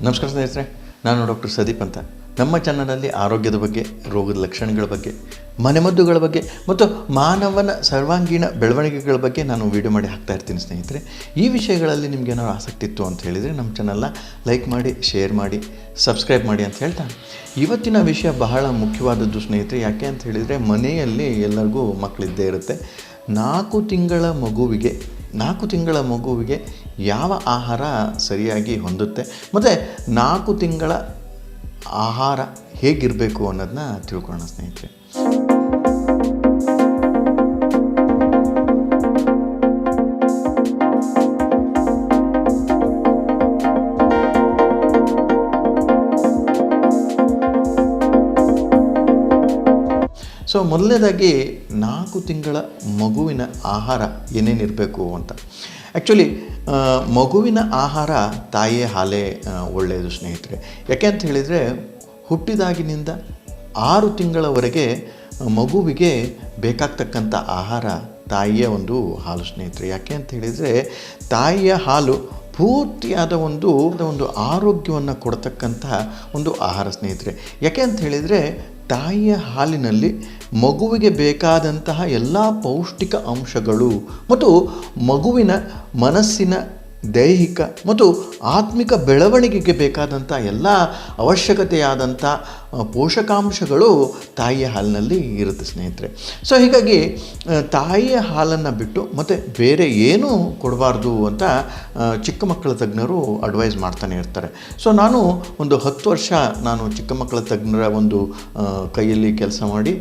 ನಮಸ್ಕಾರ ಸ್ನೇಹಿತರೆ, ನಾನು ಡಾಕ್ಟರ್ ಸದೀಪ್ ಅಂತ. ನಮ್ಮ ಚಾನಲಲ್ಲಿ ಆರೋಗ್ಯದ ಬಗ್ಗೆ, ರೋಗದ ಲಕ್ಷಣಗಳ ಬಗ್ಗೆ, ಮನೆಮದ್ದುಗಳ ಬಗ್ಗೆ ಮತ್ತು ಮಾನವನ ಸರ್ವಾಂಗೀಣ ಬೆಳವಣಿಗೆಗಳ ಬಗ್ಗೆ ನಾನು ವಿಡಿಯೋ ಮಾಡಿ ಹಾಕ್ತಾ ಇರ್ತೀನಿ ಸ್ನೇಹಿತರೆ. ಈ ವಿಷಯಗಳಲ್ಲಿ ನಿಮ್ಗೆ ಏನಾದ್ರು ಆಸಕ್ತಿ ಇತ್ತು ಅಂತ ಹೇಳಿದರೆ ನಮ್ಮ ಚಾನಲ್ನ ಲೈಕ್ ಮಾಡಿ, ಶೇರ್ ಮಾಡಿ, ಸಬ್ಸ್ಕ್ರೈಬ್ ಮಾಡಿ ಅಂತ ಹೇಳ್ತಾ, ಇವತ್ತಿನ ವಿಷಯ ಬಹಳ ಮುಖ್ಯವಾದದ್ದು ಸ್ನೇಹಿತರೆ. ಯಾಕೆ ಅಂತ ಹೇಳಿದರೆ, ಮನೆಯಲ್ಲಿ ಎಲ್ಲರಿಗೂ ಮಕ್ಕಳಿದ್ದೇ ಇರುತ್ತೆ. 4 ತಿಂಗಳ ಮಗುವಿಗೆ ಯಾವ ಆಹಾರ ಸರಿಯಾಗಿ ಹೊಂದುತ್ತೆ ಮತ್ತು 4 ತಿಂಗಳ ಆಹಾರ ಹೇಗಿರಬೇಕು ಅನ್ನೋದನ್ನ ತಿಳ್ಕೊಳ್ಳೋಣ ಸ್ನೇಹಿತರೆ. ಸೊ ಮೊದಲನೇದಾಗಿ 4 ತಿಂಗಳ ಮಗುವಿನ ಆಹಾರ ಏನೇನಿರಬೇಕು ಅಂತ. ಆ್ಯಕ್ಚುಲಿ ಮಗುವಿನ ಆಹಾರ ತಾಯಿಯ ಹಾಲೇ ಒಳ್ಳೆಯದು ಸ್ನೇಹಿತರೆ. ಯಾಕೆ ಅಂತ ಹೇಳಿದರೆ, ಹುಟ್ಟಿದಾಗಿನಿಂದ 6 ತಿಂಗಳವರೆಗೆ ಮಗುವಿಗೆ ಬೇಕಾಗ್ತಕ್ಕಂಥ ಆಹಾರ ತಾಯಿಯ ಒಂದು ಹಾಲು ಸ್ನೇಹಿತರೆ. ಯಾಕೆ ಅಂತ ಹೇಳಿದರೆ, ತಾಯಿಯ ಹಾಲು ಪೂರ್ತಿಯಾದ ಒಂದು ಆರೋಗ್ಯವನ್ನು ಕೊಡ್ತಕ್ಕಂಥ ಒಂದು ಆಹಾರ ಸ್ನೇಹಿತರೆ. ಯಾಕೆ ಅಂತ ಹೇಳಿದರೆ, ತಾಯಿಯ ಹಾಲಿನಲ್ಲಿ ಮಗುವಿಗೆ ಬೇಕಾದಂತಹ ಎಲ್ಲ ಪೌಷ್ಟಿಕ ಅಂಶಗಳು ಮತ್ತು ಮಗುವಿನ ಮನಸ್ಸಿನ, ದೈಹಿಕ ಮತ್ತು ಆತ್ಮಿಕ ಬೆಳವಣಿಗೆಗೆ ಬೇಕಾದಂಥ ಎಲ್ಲ ಅವಶ್ಯಕತೆಯಾದಂಥ ಪೋಷಕಾಂಶಗಳು ತಾಯಿಯ ಹಾಲಿನಲ್ಲಿ ಇರುತ್ತೆ ಸ್ನೇಹಿತರೆ. ಸೊ ಹೀಗಾಗಿ ತಾಯಿಯ ಹಾಲನ್ನು ಬಿಟ್ಟು ಮತ್ತು ಬೇರೆ ಏನೂ ಕೊಡಬಾರ್ದು ಅಂತ ಚಿಕ್ಕ ಮಕ್ಕಳ ತಜ್ಞರು ಅಡ್ವೈಸ್ ಮಾಡ್ತಾನೆ ಇರ್ತಾರೆ. ಸೊ ನಾನು ಒಂದು 10 ವರ್ಷ ನಾನು ಚಿಕ್ಕ ಮಕ್ಕಳ ತಜ್ಞರ ಒಂದು ಕೈಯಲ್ಲಿ ಕೆಲಸ ಮಾಡಿ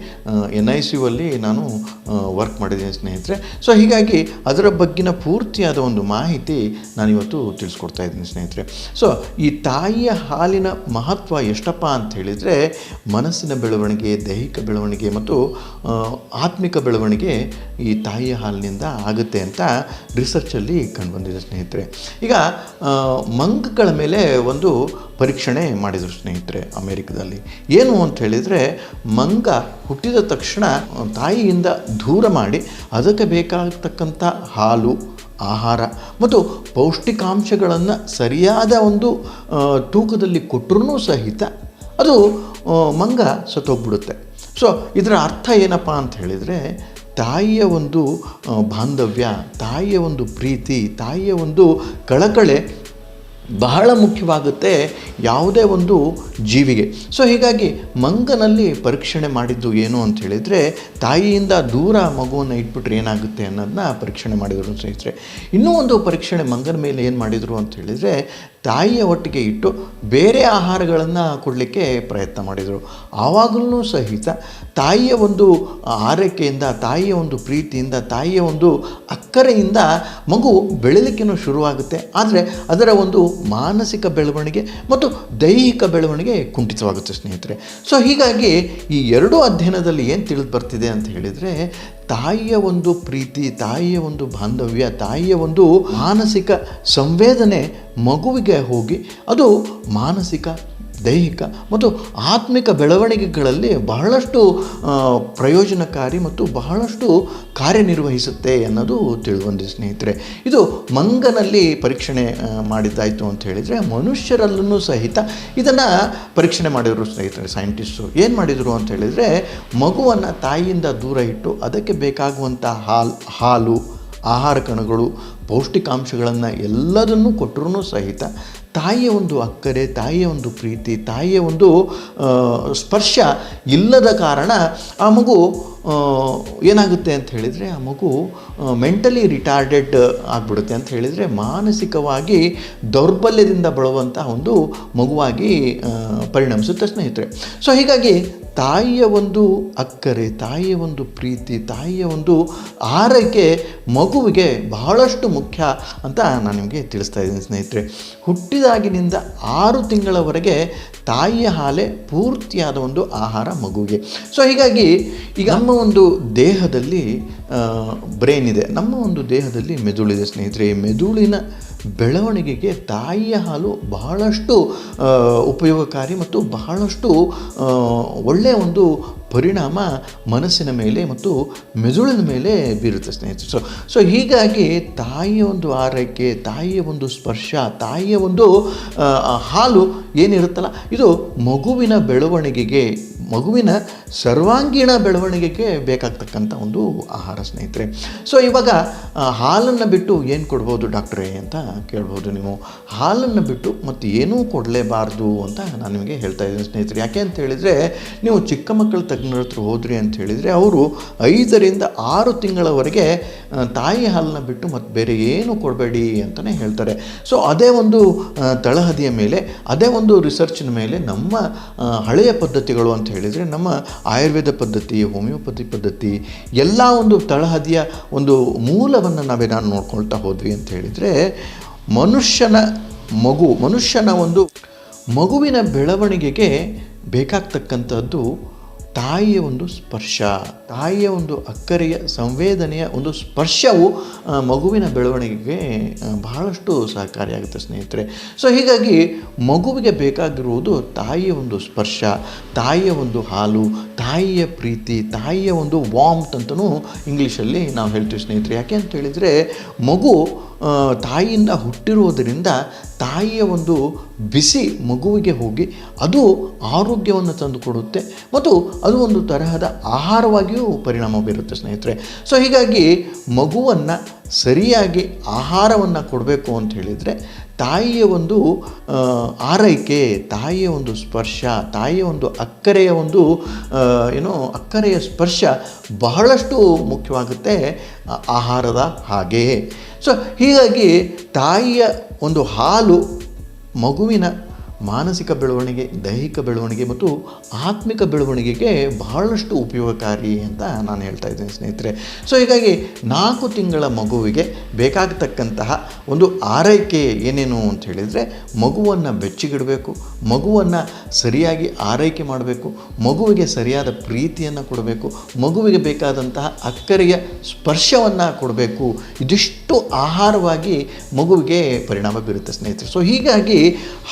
NICU ನಾನು ವರ್ಕ್ ಮಾಡಿದ್ದೀನಿ ಸ್ನೇಹಿತರೆ. ಸೊ ಹೀಗಾಗಿ ಅದರ ಬಗ್ಗಿನ ಪೂರ್ತಿಯಾದ ಒಂದು ಮಾಹಿತಿ ನಾನಿವತ್ತು ತಿಳಿಸ್ಕೊಡ್ತಾ ಇದ್ದೀನಿ ಸ್ನೇಹಿತರೆ. ಸೊ ಈ ತಾಯಿಯ ಹಾಲಿನ ಮಹತ್ವ ಎಷ್ಟಪ್ಪ ಅಂತ ಹೇಳಿದರೆ, ಮನಸ್ಸಿನ ಬೆಳವಣಿಗೆ, ದೈಹಿಕ ಬೆಳವಣಿಗೆ ಮತ್ತು ಆತ್ಮಿಕ ಬೆಳವಣಿಗೆ ಈ ತಾಯಿಯ ಹಾಲಿನಿಂದ ಆಗುತ್ತೆ ಅಂತ ರಿಸರ್ಚಲ್ಲಿ ಕಂಡುಬಂದಿದೆ ಸ್ನೇಹಿತರೆ. ಈಗ ಮಂಗಗಳ ಮೇಲೆ ಒಂದು ಪರೀಕ್ಷಣೆ ಮಾಡಿದರು ಸ್ನೇಹಿತರೆ ಅಮೇರಿಕದಲ್ಲಿ. ಏನು ಅಂತ ಹೇಳಿದರೆ, ಮಂಗ ಹುಟ್ಟಿದ ತಕ್ಷಣ ತಾಯಿಯಿಂದ ದೂರ ಮಾಡಿ ಅದಕ್ಕೆ ಬೇಕಾಗತಕ್ಕಂಥ ಹಾಲು, ಆಹಾರ ಮತ್ತು ಪೌಷ್ಟಿಕಾಂಶಗಳನ್ನು ಸರಿಯಾದ ಒಂದು ತೂಕದಲ್ಲಿ ಕೊಟ್ಟರೂ ಸಹಿತ ಅದು ಮಂಗ ಸತ್ತೋಗ್ಬಿಡುತ್ತೆ. ಸೊ ಇದರ ಅರ್ಥ ಏನಪ್ಪ ಅಂತ ಹೇಳಿದರೆ, ತಾಯಿಯ ಒಂದು ಬಾಂಧವ್ಯ, ತಾಯಿಯ ಒಂದು ಪ್ರೀತಿ, ತಾಯಿಯ ಒಂದು ಕಳಕಳೆ ಬಹಳ ಮುಖ್ಯವಾಗುತ್ತೆ ಯಾವುದೇ ಒಂದು ಜೀವಿಗೆ. ಸೊ ಹೀಗಾಗಿ ಮಂಗನಲ್ಲಿ ಪರೀಕ್ಷಣೆ ಮಾಡಿದ್ದು ಏನು ಅಂತ ಹೇಳಿದರೆ, ತಾಯಿಯಿಂದ ದೂರ ಮಗುವನ್ನು ಇಟ್ಬಿಟ್ರೆ ಏನಾಗುತ್ತೆ ಅನ್ನೋದನ್ನ ಪರೀಕ್ಷಣೆ ಮಾಡಿದರು ಸ್ನೇಹಿತರೆ. ಇನ್ನೂ ಒಂದು ಪರೀಕ್ಷಣೆ ಮಂಗನ ಮೇಲೆ ಏನು ಮಾಡಿದರು ಅಂತ ಹೇಳಿದರೆ, ತಾಯಿಯ ಒಟ್ಟಿಗೆ ಇಟ್ಟು ಬೇರೆ ಆಹಾರಗಳನ್ನು ಕೊಡಲಿಕ್ಕೆ ಪ್ರಯತ್ನ ಮಾಡಿದರು. ಆವಾಗಲೂ ಸಹಿತ ತಾಯಿಯ ಒಂದು ಆರೈಕೆಯಿಂದ, ತಾಯಿಯ ಒಂದು ಪ್ರೀತಿಯಿಂದ, ತಾಯಿಯ ಒಂದು ಅಕ್ಕರೆಯಿಂದ ಮಗು ಬೆಳೀಲಿಕ್ಕೇನೋ ಶುರುವಾಗುತ್ತೆ. ಆದರೆ ಅದರ ಒಂದು ಮಾನಸಿಕ ಬೆಳವಣಿಗೆ ಮತ್ತು ದೈಹಿಕ ಬೆಳವಣಿಗೆ ಕುಂಠಿತವಾಗುತ್ತೆ ಸ್ನೇಹಿತರೆ. ಸೊ ಹೀಗಾಗಿ ಈ 2 ಅಧ್ಯಯನದಲ್ಲಿ ಏನು ತಿಳಿದು ಬರ್ತಿದೆ ಅಂತ ಹೇಳಿದರೆ, ತಾಯಿಯ ಒಂದು ಪ್ರೀತಿ, ತಾಯಿಯ ಒಂದು ಬಾಂಧವ್ಯ, ತಾಯಿಯ ಒಂದು ಮಾನಸಿಕ ಸಂವೇದನೆ ಮಗುವಿಗೆ ಹೋಗಿ ಅದು ಮಾನಸಿಕ, ದೈಹಿಕ ಮತ್ತು ಆತ್ಮಿಕ ಬೆಳವಣಿಗೆಗಳಲ್ಲಿ ಬಹಳಷ್ಟು ಪ್ರಯೋಜನಕಾರಿ ಮತ್ತು ಬಹಳಷ್ಟು ಕಾರ್ಯನಿರ್ವಹಿಸುತ್ತೆ ಅನ್ನೋದು ತಿಳಿದುಬಂದಿದೆ ಸ್ನೇಹಿತರೆ. ಇದು ಮಂಗನಲ್ಲಿ ಪರೀಕ್ಷಣೆ ಮಾಡಿದ್ದಾಯಿತು ಅಂತ ಹೇಳಿದರೆ, ಮನುಷ್ಯರಲ್ಲೂ ಸಹಿತ ಇದನ್ನು ಪರೀಕ್ಷಣೆ ಮಾಡಿದರು ಸ್ನೇಹಿತರೆ. ಸೈಂಟಿಸ್ಟು ಏನು ಮಾಡಿದರು ಅಂತ ಹೇಳಿದರೆ, ಮಗುವನ್ನು ತಾಯಿಯಿಂದ ದೂರ ಇಟ್ಟು ಅದಕ್ಕೆ ಬೇಕಾಗುವಂಥ ಹಾಲು, ಆಹಾರ ಕಣಗಳು, ಪೌಷ್ಟಿಕಾಂಶಗಳನ್ನು ಎಲ್ಲದನ್ನು ಕೊಟ್ಟರೂ ಸಹಿತ ತಾಯಿಯ ಒಂದು ಅಕ್ಕರೆ, ತಾಯಿಯ ಒಂದು ಪ್ರೀತಿ, ತಾಯಿಯ ಒಂದು ಸ್ಪರ್ಶ ಇಲ್ಲದ ಕಾರಣ ಆ ಮಗು ಏನಾಗುತ್ತೆ ಅಂತ ಹೇಳಿದರೆ, ಆ ಮಗು ಮೆಂಟಲಿ ರಿಟಾರ್ಡೆಡ್ ಆಗಿಬಿಡುತ್ತೆ. ಅಂತ ಹೇಳಿದರೆ ಮಾನಸಿಕವಾಗಿ ದೌರ್ಬಲ್ಯದಿಂದ ಬಳಲುವಂಥ ಒಂದು ಮಗುವಾಗಿ ಪರಿಣಮಿಸುತ್ತೆ ಸ್ನೇಹಿತರೆ. ಸೊ ಹೀಗಾಗಿ ತಾಯಿಯ ಒಂದು ಅಕ್ಕರೆ, ತಾಯಿಯ ಒಂದು ಪ್ರೀತಿ, ತಾಯಿಯ ಒಂದು ಆರೈಕೆ ಮಗುವಿಗೆ ಬಹಳಷ್ಟು ಮುಖ್ಯ ಅಂತ ನಾನು ನಿಮಗೆ ತಿಳಿಸ್ತಾ ಇದ್ದೀನಿ ಸ್ನೇಹಿತರೆ. ಹುಟ್ಟಿದಾಗಿನಿಂದ 6 ತಿಂಗಳವರೆಗೆ ತಾಯಿಯ ಹಾಲೇ ಪೂರ್ತಿಯಾದ ಒಂದು ಆಹಾರ ಮಗುವಿಗೆ. ಸೊ ಹೀಗಾಗಿ ಈಗ ನಮ್ಮ ಒಂದು ದೇಹದಲ್ಲಿ ಬ್ರೈನ್ ಇದೆ, ನಮ್ಮ ಒಂದು ದೇಹದಲ್ಲಿ ಮೆದುಳಿದೆ ಸ್ನೇಹಿತರೆ. ಈ ಮೆದುಳಿನ ಬೆಳವಣಿಗೆಗೆ ತಾಯಿಯ ಹಾಲು ಬಹಳಷ್ಟು ಉಪಯೋಗಕಾರಿ ಮತ್ತು ಬಹಳಷ್ಟು ಒಳ್ಳೆಯ ಒಂದು ಪರಿಣಾಮ ಮನಸ್ಸಿನ ಮೇಲೆ ಮತ್ತು ಮೆದುಳಿನ ಮೇಲೆ ಬೀರುತ್ತೆ ಸ್ನೇಹಿತರೆ. ಸೊ ಹೀಗಾಗಿ ತಾಯಿಯ ಒಂದು ಆರೈಕೆ, ತಾಯಿಯ ಒಂದು ಸ್ಪರ್ಶ, ತಾಯಿಯ ಒಂದು ಹಾಲು ಏನಿರುತ್ತಲ್ಲ, ಇದು ಮಗುವಿನ ಬೆಳವಣಿಗೆಗೆ, ಮಗುವಿನ ಸರ್ವಾಂಗೀಣ ಬೆಳವಣಿಗೆಗೆ ಬೇಕಾಗ್ತಕ್ಕಂಥ ಒಂದು ಆಹಾರ ಸ್ನೇಹಿತರೆ. ಸೊ ಇವಾಗ ಹಾಲನ್ನು ಬಿಟ್ಟು ಏನು ಕೊಡ್ಬೋದು ಡಾಕ್ಟ್ರೇ ಅಂತ ಕೇಳ್ಬೋದು ನೀವು. ಹಾಲನ್ನು ಬಿಟ್ಟು ಮತ್ತು ಏನೂ ಕೊಡಲೇಬಾರ್ದು ಅಂತ ನಾನು ನಿಮಗೆ ಹೇಳ್ತಾ ಇದ್ದೀನಿ ಸ್ನೇಹಿತರೆ. ಯಾಕೆ ಅಂತ ಹೇಳಿದರೆ, ನೀವು ಚಿಕ್ಕ ಮಕ್ಕಳ ತಜ್ಞರ ಹತ್ರ ಹೋದ್ರಿ ಅಂತ ಹೇಳಿದರೆ ಅವರು 5 ರಿಂದ 6 ತಿಂಗಳವರೆಗೆ ತಾಯಿ ಹಾಲನ್ನು ಬಿಟ್ಟು ಮತ್ತು ಬೇರೆ ಏನು ಕೊಡಬೇಡಿ ಅಂತಲೇ ಹೇಳ್ತಾರೆ. ಸೊ ಅದೇ ಒಂದು ತಳಹದಿಯ ಮೇಲೆ, ಅದೇ ಒಂದು ರಿಸರ್ಚಿನ ಮೇಲೆ ನಮ್ಮ ಹಳೆಯ ಪದ್ಧತಿಗಳು ಅಂತ ಹೇಳಿದರೆ, ನಮ್ಮ ಆಯುರ್ವೇದ ಪದ್ಧತಿ, ಹೋಮಿಯೋಪತಿ ಪದ್ಧತಿ ಎಲ್ಲ ಒಂದು ತಳಹದಿಯ ಒಂದು ಮೂಲವನ್ನು ನಾವೇನಾದ್ರು ನೋಡ್ಕೊಳ್ತಾ ಹೋದ್ವಿ ಅಂತ ಹೇಳಿದರೆ, ಮನುಷ್ಯನ ಒಂದು ಮಗುವಿನ ಬೆಳವಣಿಗೆಗೆ ಬೇಕಾಗ್ತಕ್ಕಂಥದ್ದು ತಾಯಿಯ ಒಂದು ಸ್ಪರ್ಶ, ತಾಯಿಯ ಒಂದು ಅಕ್ಕರೆಯ ಸಂವೇದನೆಯ ಒಂದು ಸ್ಪರ್ಶವು ಮಗುವಿನ ಬೆಳವಣಿಗೆಗೆ ಬಹಳಷ್ಟು ಸಹಕಾರಿಯಾಗುತ್ತೆ ಸ್ನೇಹಿತರೆ. ಸೊ ಹೀಗಾಗಿ ಮಗುವಿಗೆ ಬೇಕಾಗಿರುವುದು ತಾಯಿಯ ಒಂದು ಸ್ಪರ್ಶ, ತಾಯಿಯ ಒಂದು ಹಾಲು, ತಾಯಿಯ ಪ್ರೀತಿ, ತಾಯಿಯ ಒಂದು ವಾರ್ಮ್ತ್ ಅಂತಲೂ ಇಂಗ್ಲೀಷಲ್ಲಿ ನಾವು ಹೇಳ್ತೀವಿ ಸ್ನೇಹಿತರೆ. ಯಾಕೆ ಅಂತ ಹೇಳಿದರೆ, ಮಗು ತಾಯಿಯಿಂದ ಹುಟ್ಟಿರುವುದರಿಂದ ತಾಯಿಯ ಒಂದು ಬಿಸಿ ಮಗುವಿಗೆ ಹೋಗಿ ಅದು ಆರೋಗ್ಯವನ್ನು ತಂದುಕೊಡುತ್ತೆ ಮತ್ತು ಅದು ಒಂದು ತರಹದ ಆಹಾರವಾಗಿಯೂ ಪರಿಣಾಮ ಬೀರುತ್ತೆ ಸ್ನೇಹಿತರೆ. ಸೊ ಹೀಗಾಗಿ ಮಗುವನ್ನು ಸರಿಯಾಗಿ ಆಹಾರವನ್ನು ಕೊಡಬೇಕು ಅಂತ ಹೇಳಿದರೆ, ತಾಯಿಯ ಒಂದು ಆರೈಕೆ, ತಾಯಿಯ ಒಂದು ಸ್ಪರ್ಶ, ತಾಯಿಯ ಒಂದು ಅಕ್ಕರೆಯ ಒಂದು ಅಕ್ಕರೆಯ ಸ್ಪರ್ಶ ಬಹಳಷ್ಟು ಮುಖ್ಯವಾಗುತ್ತೆ ಆಹಾರದ ಹಾಗೆಯೇ. ಸೊ ಹೀಗಾಗಿ ತಾಯಿಯ ಒಂದು ಹಾಲು ಮಗುವಿನ ಮಾನಸಿಕ ಬೆಳವಣಿಗೆ, ದೈಹಿಕ ಬೆಳವಣಿಗೆ ಮತ್ತು ಆತ್ಮಿಕ ಬೆಳವಣಿಗೆಗೆ ಬಹಳಷ್ಟು ಉಪಯೋಗಕಾರಿ ಅಂತ ನಾನು ಹೇಳ್ತಾ ಇದ್ದೀನಿ ಸ್ನೇಹಿತರೆ. ಸೊ ಹೀಗಾಗಿ 4 ತಿಂಗಳ ಮಗುವಿಗೆ ಬೇಕಾಗತಕ್ಕಂತಹ ಒಂದು ಆರೈಕೆ ಏನೇನು ಅಂತ ಹೇಳಿದರೆ, ಮಗುವನ್ನು ಬೆಚ್ಚಗಿಡಬೇಕು, ಮಗುವನ್ನು ಸರಿಯಾಗಿ ಆರೈಕೆ ಮಾಡಬೇಕು, ಮಗುವಿಗೆ ಸರಿಯಾದ ಪ್ರೀತಿಯನ್ನು ಕೊಡಬೇಕು, ಮಗುವಿಗೆ ಬೇಕಾದಂತಹ ಅಕ್ಕರೆಯ ಸ್ಪರ್ಶವನ್ನು ಕೊಡಬೇಕು. ಇದಿಷ್ಟು ಆಹಾರವಾಗಿ ಮಗುವಿಗೆ ಪರಿಣಾಮ ಬೀರುತ್ತೆ ಸ್ನೇಹಿತರೆ. ಸೊ ಹೀಗಾಗಿ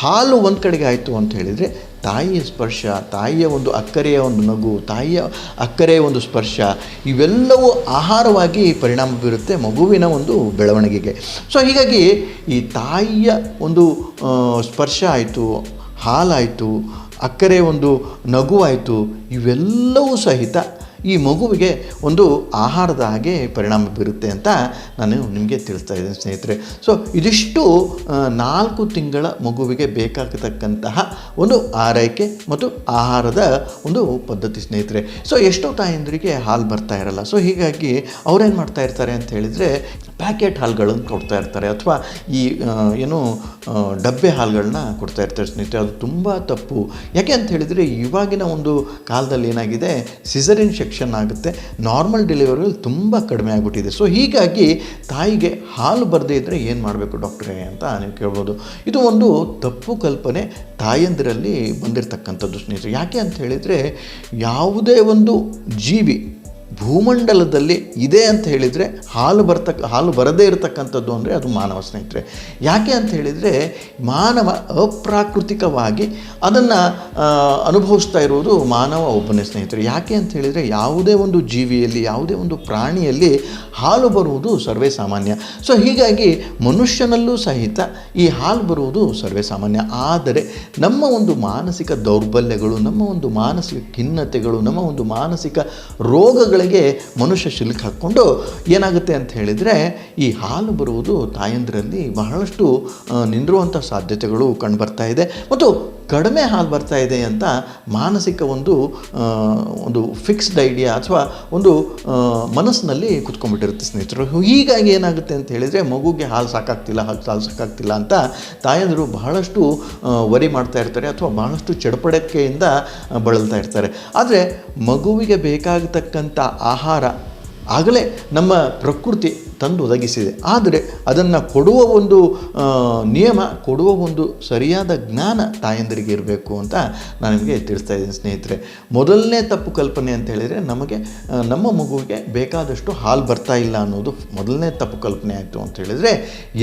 ಹಾಲು ಒಂದು ಕಡೆಗೆ ಆಯಿತು ಅಂತ ಹೇಳಿದರೆ, ತಾಯಿಯ ಸ್ಪರ್ಶ, ತಾಯಿಯ ಒಂದು ಅಕ್ಕರೆಯ ಒಂದು ನಗು, ತಾಯಿಯ ಅಕ್ಕರೆಯ ಒಂದು ಸ್ಪರ್ಶ ಇವೆಲ್ಲವೂ ಆಹಾರವಾಗಿ ಪರಿಣಾಮ ಬೀರುತ್ತೆ ಮಗುವಿನ ಒಂದು ಬೆಳವಣಿಗೆಗೆ. ಸೊ ಹೀಗಾಗಿ ಈ ತಾಯಿಯ ಒಂದು ಸ್ಪರ್ಶ ಆಯಿತು, ಹಾಲಾಯಿತು, ಅಕ್ಕರೆಯ ಒಂದು ನಗು ಆಯಿತು, ಇವೆಲ್ಲವೂ ಸಹಿತ ಈ ಮಗುವಿಗೆ ಒಂದು ಆಹಾರದ ಹಾಗೆ ಪರಿಣಾಮ ಬೀರುತ್ತೆ ಅಂತ ನಾನು ನಿಮಗೆ ತಿಳಿಸ್ತಾ ಇದ್ದೀನಿ ಸ್ನೇಹಿತರೆ. ಸೊ ಇದಿಷ್ಟು 4 ತಿಂಗಳ ಮಗುವಿಗೆ ಬೇಕಾಗತಕ್ಕಂತಹ ಒಂದು ಆರೈಕೆ ಮತ್ತು ಆಹಾರದ ಒಂದು ಪದ್ಧತಿ ಸ್ನೇಹಿತರೆ. ಸೊ ಎಷ್ಟೋ ತಾಯಂದರಿಗೆ ಹಾಲು ಬರ್ತಾ ಇರಲ್ಲ. ಸೊ ಹೀಗಾಗಿ ಅವರೇನು ಮಾಡ್ತಾ ಇರ್ತಾರೆ ಅಂತ ಹೇಳಿದರೆ, ಪ್ಯಾಕೆಟ್ ಹಾಲುಗಳನ್ನು ಕೊಡ್ತಾ ಇರ್ತಾರೆ ಅಥವಾ ಈ ಡಬ್ಬೆ ಹಾಲುಗಳನ್ನ ಕೊಡ್ತಾ ಇರ್ತಾರೆ ಸ್ನೇಹಿತರೆ. ಅದು ತುಂಬ ತಪ್ಪು. ಯಾಕೆ ಅಂತ ಹೇಳಿದರೆ, ಇವಾಗಿನ ಒಂದು ಕಾಲದಲ್ಲಿ ಏನಾಗಿದೆ, ಸಿಸರಿನ್ ಸೆಕ್ಷನ್ ಆಗುತ್ತೆ, ನಾರ್ಮಲ್ ಡೆಲಿವರಿಗಳು ತುಂಬ ಕಡಿಮೆ ಆಗಿಬಿಟ್ಟಿದೆ. ಸೊ ಹೀಗಾಗಿ ತಾಯಿಗೆ ಹಾಲು ಬರದೇ ಇದ್ದರೆ ಏನು ಮಾಡಬೇಕು ಡಾಕ್ಟ್ರೇ ಅಂತ ನೀವು ಕೇಳ್ಬೋದು. ಇದು ಒಂದು ತಪ್ಪು ಕಲ್ಪನೆ ತಾಯಂದಿರಲ್ಲಿ ಬಂದಿರತಕ್ಕಂಥದ್ದು ಸ್ನೇಹಿತರೆ. ಯಾಕೆ ಅಂತ ಹೇಳಿದರೆ, ಯಾವುದೇ ಒಂದು ಜೀವಿ ಭೂಮಂಡಲದಲ್ಲಿ ಇದೆ ಅಂತ ಹೇಳಿದರೆ ಹಾಲು ಬರದೇ ಇರತಕ್ಕಂಥದ್ದು ಅಂದರೆ ಅದು ಮಾನವ ಸ್ನೇಹಿತರೆ. ಯಾಕೆ ಅಂತ ಹೇಳಿದರೆ, ಮಾನವ ಅಪ್ರಾಕೃತಿಕವಾಗಿ ಅದನ್ನು ಅನುಭವಿಸ್ತಾ ಇರುವುದು ಮಾನವ ಒಬ್ಬನೇ ಸ್ನೇಹಿತರೆ. ಯಾಕೆ ಅಂತ ಹೇಳಿದರೆ, ಯಾವುದೇ ಒಂದು ಜೀವಿಯಲ್ಲಿ, ಯಾವುದೇ ಒಂದು ಪ್ರಾಣಿಯಲ್ಲಿ ಹಾಲು ಬರುವುದು ಸರ್ವೇ ಸಾಮಾನ್ಯ. ಸೊ ಹೀಗಾಗಿ ಮನುಷ್ಯನಲ್ಲೂ ಸಹಿತ ಈ ಹಾಲು ಬರುವುದು ಸರ್ವೇ ಸಾಮಾನ್ಯ. ಆದರೆ ನಮ್ಮ ಒಂದು ಮಾನಸಿಕ ದೌರ್ಬಲ್ಯಗಳು, ನಮ್ಮ ಒಂದು ಮಾನಸಿಕ ಖಿನ್ನತೆಗಳು, ನಮ್ಮ ಒಂದು ಮಾನಸಿಕ ರೋಗಗಳಿಗೆ ಮನುಷ್ಯ ಸಿಲುಕಿ ಹಾಕ್ಕೊಂಡು ಏನಾಗುತ್ತೆ ಅಂತ ಹೇಳಿದರೆ, ಈ ಹಾಲು ಬರುವುದು ತಾಯಂದಿರಲ್ಲಿ ಬಹಳಷ್ಟು ನಿಂದಿರುವಂಥ ಸಾಧ್ಯತೆಗಳು ಕಂಡುಬರ್ತಾ ಇದೆ ಮತ್ತು ಕಡಿಮೆ ಹಾಲು ಬರ್ತಾ ಇದೆ ಅಂತ ಮಾನಸಿಕ ಒಂದು ಫಿಕ್ಸ್ಡ್ ಐಡಿಯಾ ಅಥವಾ ಒಂದು ಮನಸ್ಸಿನಲ್ಲಿ ಕುತ್ಕೊಂಡ್ಬಿಟ್ಟಿರುತ್ತೆ ಸ್ನೇಹಿತರು. ಹೀಗಾಗಿ ಏನಾಗುತ್ತೆ ಅಂತ ಹೇಳಿದರೆ, ಮಗುಗೆ ಹಾಲು ಸಾಕಾಗ್ತಿಲ್ಲ ಅಂತ ತಾಯಂದಿರು ಬಹಳಷ್ಟು ವರಿ ಮಾಡ್ತಾ ಇರ್ತಾರೆ ಅಥವಾ ಬಹಳಷ್ಟು ಚಡಪಡಿಕೆಯಿಂದ ಬಳಲ್ತಾ ಇರ್ತಾರೆ. ಆದರೆ ಮಗುವಿಗೆ ಬೇಕಾಗತಕ್ಕಂಥ ಆಹಾರ ಆಗಲೇ ನಮ್ಮ ಪ್ರಕೃತಿ ತಂದು ಒದಗಿಸಿದೆ. ಆದರೆ ಅದನ್ನು ಕೊಡುವ ಒಂದು ನಿಯಮ, ಕೊಡುವ ಒಂದು ಸರಿಯಾದ ಜ್ಞಾನ ತಾಯಂದಿರಿಗೆ ಇರಬೇಕು ಅಂತ ನಾನು ನಿಮಗೆ ತಿಳಿಸ್ತಾ ಇದ್ದೀನಿ ಸ್ನೇಹಿತರೆ. ಮೊದಲನೇ ತಪ್ಪು ಕಲ್ಪನೆ ಅಂತ ಹೇಳಿದರೆ ನಮಗೆ ನಮ್ಮ ಮಗುವಿಗೆ ಬೇಕಾದಷ್ಟು ಹಾಲು ಬರ್ತಾ ಇಲ್ಲ ಅನ್ನೋದು ಮೊದಲನೇ ತಪ್ಪು ಕಲ್ಪನೆ ಆಯಿತು ಅಂತ ಹೇಳಿದರೆ,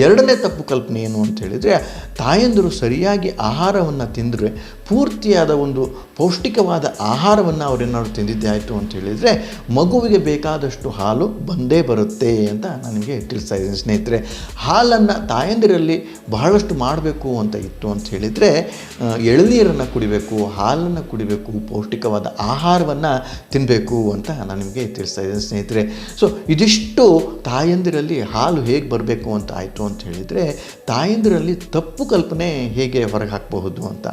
ಎರಡನೇ ತಪ್ಪು ಕಲ್ಪನೆ ಏನು ಅಂತ ಹೇಳಿದರೆ ತಾಯಂದಿರು ಸರಿಯಾಗಿ ಆಹಾರವನ್ನು ತಿಂದರೆ, ಪೂರ್ತಿಯಾದ ಒಂದು ಪೌಷ್ಟಿಕವಾದ ಆಹಾರವನ್ನು ಅವರೇನಾದ್ರು ತಿಂದಿದ್ದೇ ಆಯಿತು ಅಂತ ಹೇಳಿದರೆ ಮಗುವಿಗೆ ಬೇಕಾದಷ್ಟು ಹಾಲು ಬಂದೇ ಬರುತ್ತೆ ಅಂತ ನನಗೆ ತಿಳಿಸ್ತಾ ಇದ್ದೀನಿ ಸ್ನೇಹಿತರೆ. ಹಾಲನ್ನು ತಾಯಂದಿರಲ್ಲಿ ಬಹಳಷ್ಟು ಮಾಡಬೇಕು ಅಂತ ಇತ್ತು ಅಂತ ಹೇಳಿದರೆ ಎಳನೀರನ್ನು ಕುಡಿಬೇಕು, ಹಾಲನ್ನು ಕುಡಿಬೇಕು, ಪೌಷ್ಟಿಕವಾದ ಆಹಾರವನ್ನು ತಿನ್ನಬೇಕು ಅಂತ ನಾನು ನಿಮಗೆ ತಿಳಿಸ್ತಾ ಇದ್ದೀನಿ ಸ್ನೇಹಿತರೆ. ಸೊ ಇದಿಷ್ಟು ತಾಯಂದಿರಲ್ಲಿ ಹಾಲು ಹೇಗೆ ಬರಬೇಕು ಅಂತ ಆಯಿತು ಅಂತ ಹೇಳಿದರೆ ತಾಯಂದಿರಲ್ಲಿ ತಪ್ಪು ಕಲ್ಪನೆ ಹೇಗೆ ಹೊರಗೆ ಹಾಕಬಹುದು ಅಂತ.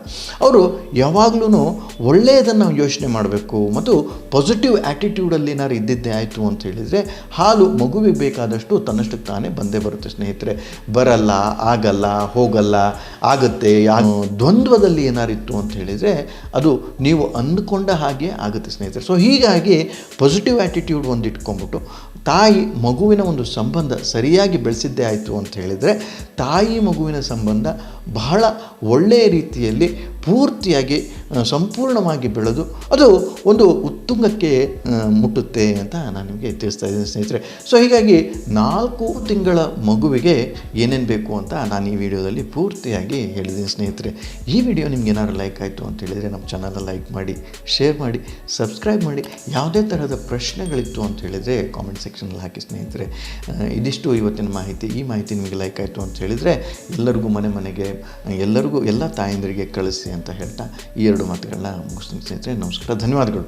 ಅವರು ಯಾವಾಗಲೂ ಒಳ್ಳೆಯದನ್ನು ಯೋಚನೆ ಮಾಡಬೇಕು ಮತ್ತು ಪಾಸಿಟಿವ್ ಆ್ಯಟಿಟ್ಯೂಡಲ್ಲಿ ಏನಾದ್ರು ಇದ್ದಿದ್ದೇ ಆಯಿತು ಅಂತ ಹೇಳಿದರೆ ಹಾಲು ಮಗುವಿಗೆ ಬೇಕಾದಷ್ಟು ತನ್ನಷ್ಟಕ್ಕೆ ತಾನೇ ಬಂದೇ ಬರುತ್ತೆ ಸ್ನೇಹಿತರೆ. ಬರಲ್ಲ, ಆಗಲ್ಲ, ಹೋಗಲ್ಲ, ಆಗುತ್ತೆ, ದ್ವಂದ್ವದಲ್ಲಿ ಏನಾರಿತ್ತು ಅಂತ ಹೇಳಿದರೆ ಅದು ನೀವು ಅಂದುಕೊಂಡ ಹಾಗೆ ಆಗುತ್ತೆ ಸ್ನೇಹಿತರೆ. ಸೊ ಹೀಗಾಗಿ ಪಾಸಿಟಿವ್ ಆ್ಯಟಿಟ್ಯೂಡ್ ಒಂದು ಇಟ್ಕೊಂಡ್ಬಿಟ್ಟು ತಾಯಿ ಮಗುವಿನ ಒಂದು ಸಂಬಂಧ ಸರಿಯಾಗಿ ಬೆಳೆಸಿದ್ದೇ ಆಯಿತು ಅಂತ ಹೇಳಿದರೆ ತಾಯಿ ಮಗುವಿನ ಸಂಬಂಧ ಬಹಳ ಒಳ್ಳೆಯ ರೀತಿಯಲ್ಲಿ ಪೂರ್ತಿಯಾಗಿ ಸಂಪೂರ್ಣವಾಗಿ ಬೆಳೆದು ಅದು ಒಂದು ಉತ್ತುಂಗಕ್ಕೆ ಮುಟ್ಟುತ್ತೆ ಅಂತ ನಾನು ನಿಮಗೆ ತಿಳಿಸ್ತಾ ಇದ್ದೀನಿ ಸ್ನೇಹಿತರೆ. ಸೊ ಹೀಗಾಗಿ 4 ತಿಂಗಳ ಮಗುವಿಗೆ ಏನೇನು ಬೇಕು ಅಂತ ನಾನು ಈ ವಿಡಿಯೋದಲ್ಲಿ ಪೂರ್ತಿಯಾಗಿ ಹೇಳಿದ್ದೀನಿ ಸ್ನೇಹಿತರೆ. ಈ ವಿಡಿಯೋ ನಿಮ್ಗೆ ಏನಾದ್ರು ಲೈಕ್ ಆಯಿತು ಅಂತ ಹೇಳಿದರೆ ನಮ್ಮ ಚಾನಲ್ ಲೈಕ್ ಮಾಡಿ, ಶೇರ್ ಮಾಡಿ, ಸಬ್ಸ್ಕ್ರೈಬ್ ಮಾಡಿ. ಯಾವುದೇ ತರಹದ ಪ್ರಶ್ನೆಗಳಿತ್ತು ಅಂತ ಹೇಳಿದರೆ ಕಾಮೆಂಟ್ ಸೆಕ್ಷನಲ್ಲಿ ಹಾಕಿ ಸ್ನೇಹಿತರೆ. ಇದಿಷ್ಟು ಇವತ್ತಿನ ಮಾಹಿತಿ. ಈ ಮಾಹಿತಿ ನಿಮಗೆ ಲೈಕ್ ಆಯಿತು ಅಂತ ಹೇಳಿದರೆ ಎಲ್ಲರಿಗೂ ಮನೆಗೆ ಎಲ್ಲರಿಗೂ ಎಲ್ಲ ತಾಯಂದಿರಿಗೆ ಕಳಿಸಿ ಅಂತ ಹೇಳ್ತಾ ಈ 2 ಮಾತುಗಳನ್ನ ಮುಗಿಸ್ತೀನಿ ಸ್ನೇಹಿತರೆ. ನಮಸ್ಕಾರ, ಧನ್ಯವಾದಗಳು.